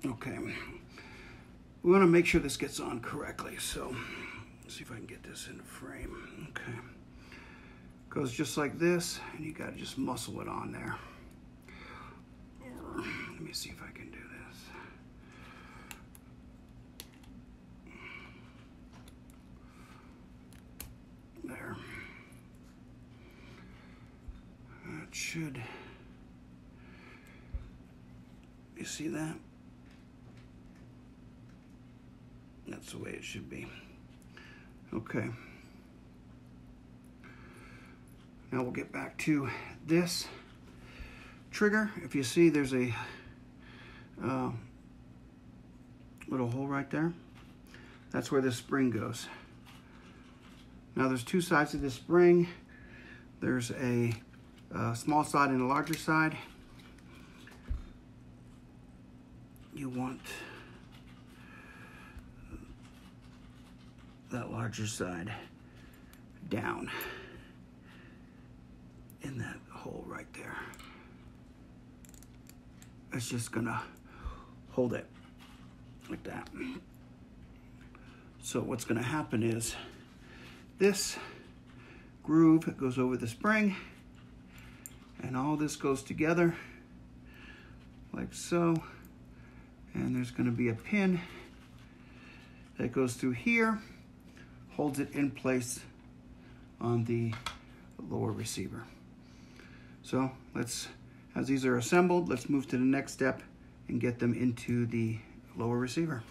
Okay, we want to make sure this gets on correctly, so let's see if I can get this in frame. Okay, goes just like this, and you got to just muscle it on there. Let me see if I can do this. There. That should. You see that? That's the way it should be. Okay. Now we'll get back to this trigger. If you see, there's a little hole right there. That's where this spring goes. Now there's two sides of this spring. There's a small side and a larger side. You want that larger side down in that hole right there. It's just gonna hold it like that. So what's gonna happen is this groove goes over the spring, and all this goes together like so. And there's going to be a pin that goes through here, holds it in place on the lower receiver. So let's, as these are assembled, let's move to the next step and get them into the lower receiver.